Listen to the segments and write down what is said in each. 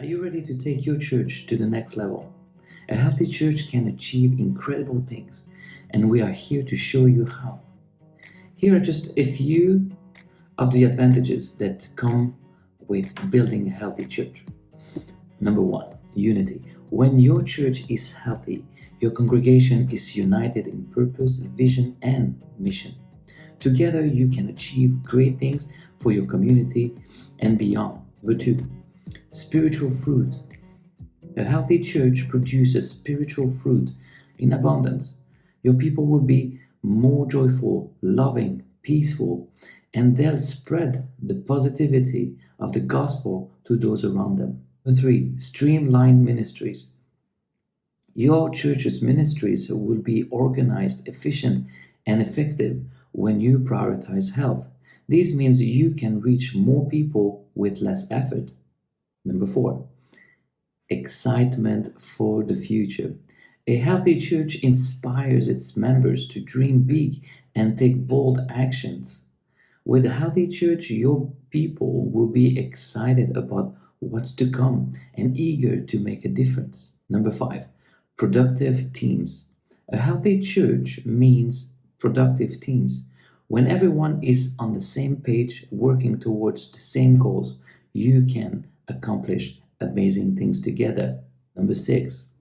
Are you ready to take your church to the next level? A healthy church can achieve incredible things, and we are here to show you how. Here are just a few of the advantages that come with building a healthy church. Number one, unity. When your church is healthy, your congregation is united in purpose, vision, and mission. Together, you can achieve great things for your community and beyond. Number two, spiritual fruit. A healthy church produces spiritual fruit in abundance. Your people will be more joyful, loving, peaceful, and they'll spread the positivity of the gospel to those around them. Number three, streamline ministries. Your church's ministries will be organized, efficient, and effective when you prioritize health. This means you can reach more people with less effort. Number four, excitement for the future. A healthy church inspires its members to dream big and take bold actions. With a healthy church, your people will be excited about what's to come and eager to make a difference. Number five, productive teams. A healthy church means productive teams. When everyone is on the same page, working towards the same goals, you can accomplish amazing things together. Number six,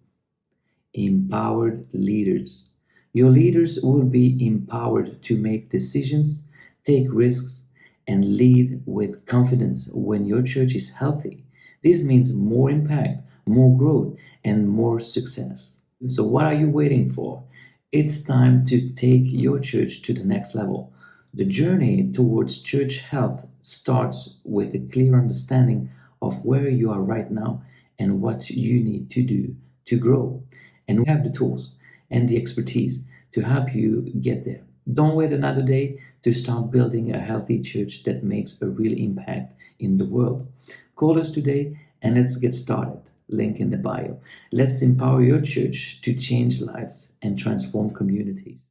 empowered leaders. Your leaders will be empowered to make decisions, take risks, and lead with confidence when your church is healthy. This means more impact, more growth, and more success. So, what are you waiting for? It's time to take your church to the next level. The journey towards church health starts with a clear understanding of where you are right now and what you need to do to grow. And we have the tools and the expertise to help you get there. Don't wait another day to start building a healthy church that makes a real impact in the world. Call us today and let's get started. Link in the bio. Let's empower your church to change lives and transform communities.